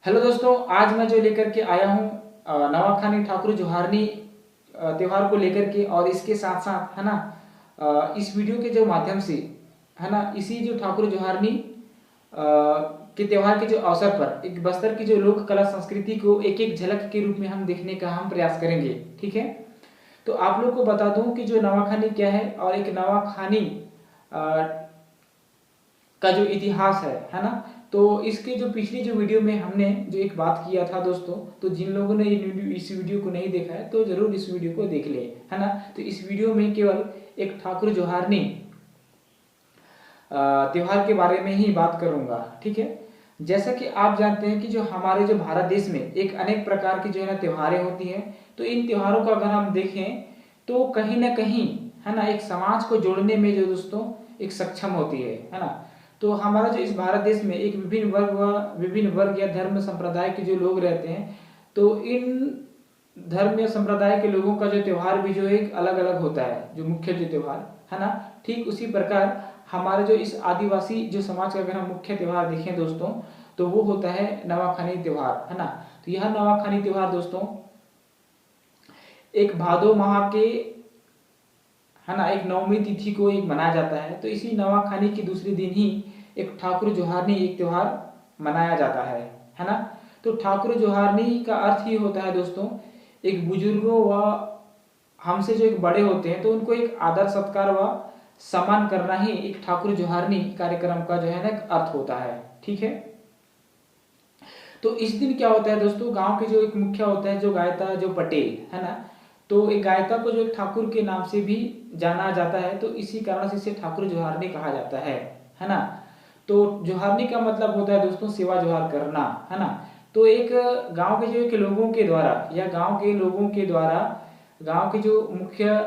Hello दोस्तों, आज मैं जो लेकर के आया हूँ नवाखानी ठाकुर जोहारनी त्यौहार को लेकर के। और इसके साथ साथ है ना इस वीडियो के जो माध्यम से है ना इसी जो ठाकुर जोहारनी के त्यौहार के जो अवसर पर एक बस्तर की जो लोक कला संस्कृति को एक एक झलक के रूप में हम देखने का हम प्रयास करेंगे। ठीक है, तो आप लोग को बता दूं कि जो नवाखानी क्या है और एक नवाखानी का जो इतिहास है ना। तो इसके जो पिछली जो वीडियो में हमने जो एक बात किया था दोस्तों, तो जिन लोगों ने इस वीडियो को नहीं देखा है तो जरूर इस वीडियो को देख ले, है ना। तो इस वीडियो में केवल एक ठाकुर जोहारनी त्योहार के बारे में ही बात करूंगा। ठीक है, जैसा कि आप जानते हैं कि जो हमारे जो भारत देश में एक अनेक प्रकार की जो है ना त्योहारें होती हैं। तो इन त्योहारों को अगर हम देखें तो कहीं ना कहीं है ना एक समाज को जोड़ने में जो दोस्तों एक सक्षम होती है ना। तो हमारा जो इस भारत देश में एक विभिन्न वर्ग या धर्म संप्रदाय के जो लोग रहते हैं, तो इन धर्म या संप्रदाय के लोगों का जो त्योहार भी जो एक अलग अलग होता है, जो मुख्य जो त्योहार है ना। ठीक उसी प्रकार हमारे जो इस आदिवासी जो समाज का अगर हम मुख्य त्योहार देखें दोस्तों, तो वो होता है नवाखानी त्योहार, है ना। तो यह नवाखानी त्योहार दोस्तों एक भादो माह के है ना एक नवमी तिथि को एक मनाया जाता है। तो इसी नवाखानी के दूसरे दिन ही एक ठाकुर जोहारनी एक त्योहार मनाया जाता है ना। तो ठाकुर जोहारनी का अर्थ ही होता है दोस्तों एक बुजुर्गों व हमसे जो एक बड़े होते हैं तो उनको एक आदर सत्कार व सम्मान करना ही एक ठाकुर जोहारनी कार्यक्रम का जो है ना अर्थ होता है। ठीक है, तो इस दिन क्या होता है दोस्तों, गांव के जो एक मुखिया होता है जो गायता जो पटेल है ना, तो एक गायता को जो एक ठाकुर के नाम से भी जाना जाता है। तो इसी कारण से इसे ठाकुर जोहारनी कहा जाता है ना। तो जोहारनी का मतलब होता है दोस्तों सेवा जोहार करना, है ना। तो एक गांव के जो एक लोगों के द्वारा या गांव के लोगों के द्वारा गांव के जो मुख्य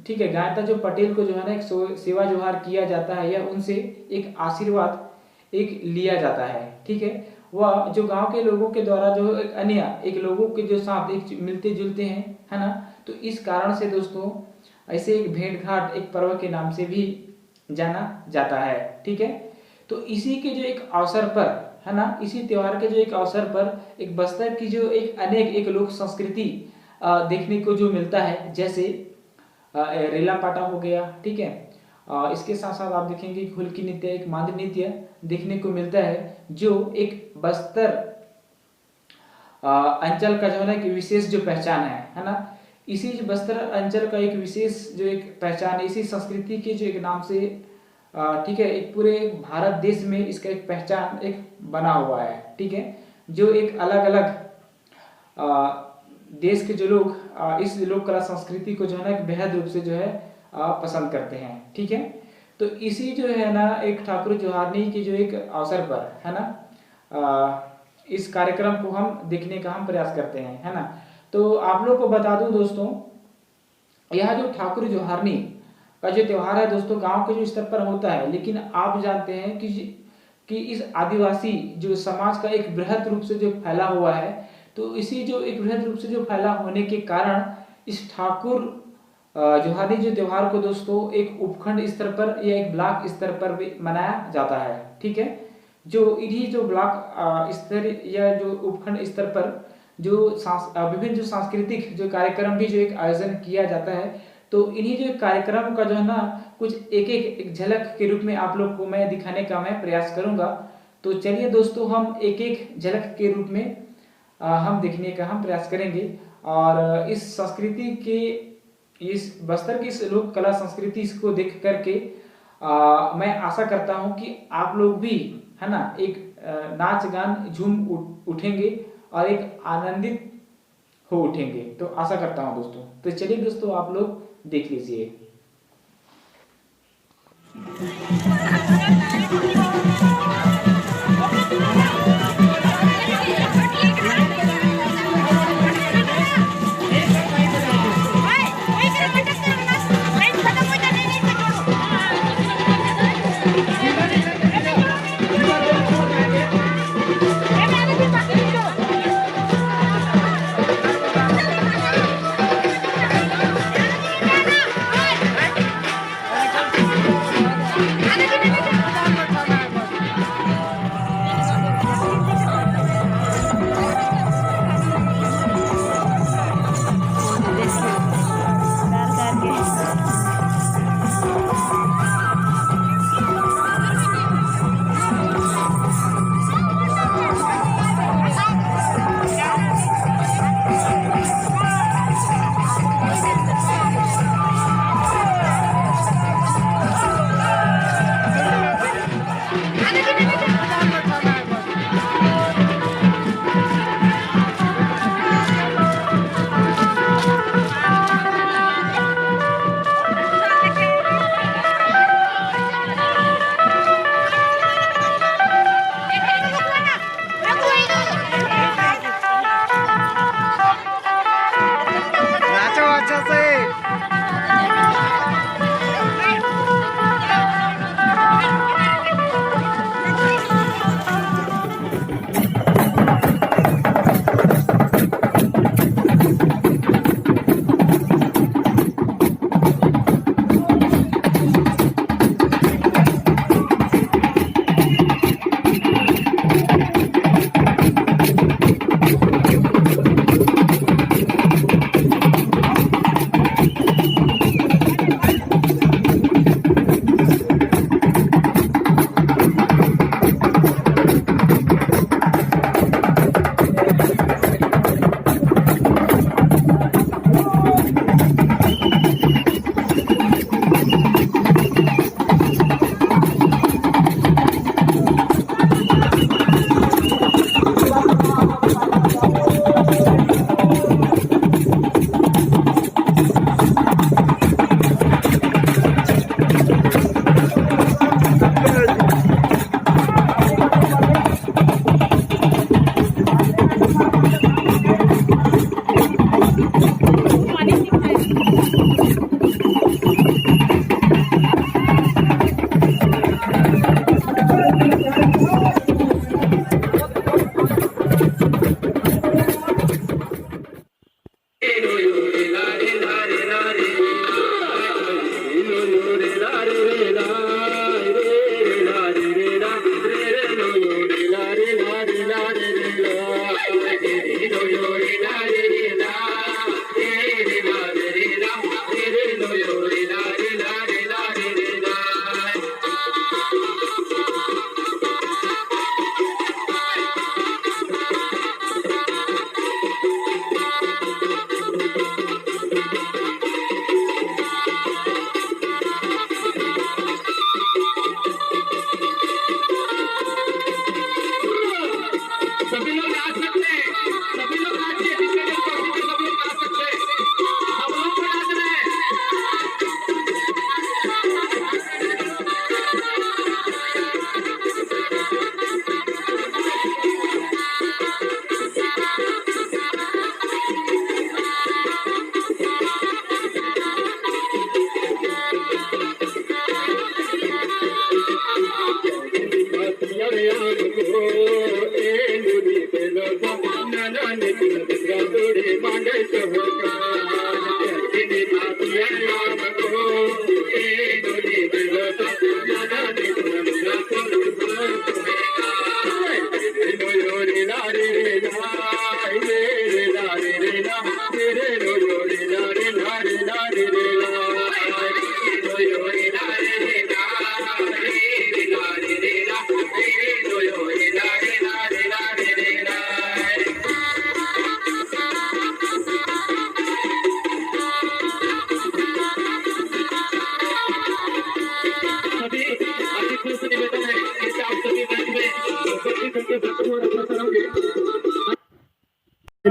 ठीक है गायता जो पटेल को जो है ना एक सेवा जोहार किया जाता है या उनसे एक आशीर्वाद एक लिया जाता है। ठीक है, वह जो गांव के लोगों के द्वारा जो एक अन्य एक लोगों के जो साथ एक मिलते जुलते हैं, है ना। तो इस कारण से दोस्तों ऐसे एक भेंट घाट एक पर्व के नाम से भी जाना जाता है। ठीक है, तो इसी के जो एक अवसर पर है ना इसी त्योहार के जो एक अवसर पर एक बस्तर की जो एक अनेक एक लोक संस्कृति देखने को जो मिलता है, जैसे रेला पाटा हो गया। ठीक है, इसके साथ साथ आप देखेंगे हुल्की नृत्य एक मांद नृत्य देखने को मिलता है, जो एक बस्तर अंचल का जो है ना एक विशेष जो पहचान है ना। इसी बस्तर अंचल का एक विशेष जो एक पहचान है, इसी संस्कृति के जो एक नाम से ठीक है एक पूरे भारत देश में इसका एक पहचान एक बना हुआ है। ठीक है, जो एक अलग अलग देश के जो लोग इस लोक कला संस्कृति को जो है ना एक बेहद रूप से जो है पसंद करते हैं। ठीक है, तो इसी जो है ना एक ठाकुर जोहारनी के जो एक अवसर पर है ना इस कार्यक्रम को हम देखने का हम प्रयास करते हैं, है ना। तो आप लोग को बता दूं दोस्तों, यह जो ठाकुर जोहारनी का जो त्योहार है दोस्तों गांव के जो स्तर पर होता है, लेकिन आप जानते हैं कि इस आदिवासी जो समाज का एक बृहद रूप से जो फैला हुआ है, तो इसी जो एक बृहद रूप से जो फैला होने के कारण इस ठाकुर जोहारनी जो त्योहार को दोस्तों एक उपखंड स्तर पर या एक ब्लॉक स्तर पर भी मनाया जाता है। ठीक है, जो इन्हीं जो ब्लॉक स्तर या जो उपखंड स्तर पर जो विभिन्न जो सांस्कृतिक जो कार्यक्रम भी जो एक आयोजन किया जाता है, तो इन्हीं जो कार्यक्रम का जो है ना कुछ एक झलक के रूप में आप लोग को मैं दिखाने का मैं प्रयास करूंगा। तो चलिए दोस्तों हम एक एक झलक के रूप में हम देखने का हम प्रयास करेंगे। और इस संस्कृति के इस बस्तर की इस लोक कला संस्कृति इसको देख करके मैं आशा करता हूं कि आप लोग भी है ना एक नाच गान झूम उठेंगे और एक आनंदित हो उठेंगे। तो आशा करता हूं दोस्तों। तो चलिए दोस्तों आप लोग देख लीजिए।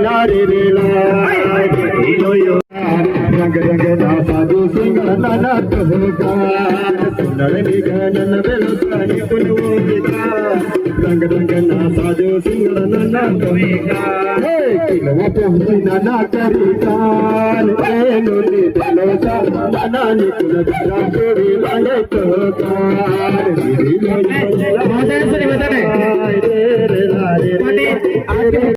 रे रे ला यो यो रंग रंग ना साधु सिंह नाना कहका सुंदर निघन बेलसानी पुनवो दिखा रंग रंग ना साधु सिंह नाना कहका हे किलवा पहुंची नाना करिकान ए नोनी बेलसा नाना निकुल गरा जोड़ी लाले कहका रे रे रे रे रे रे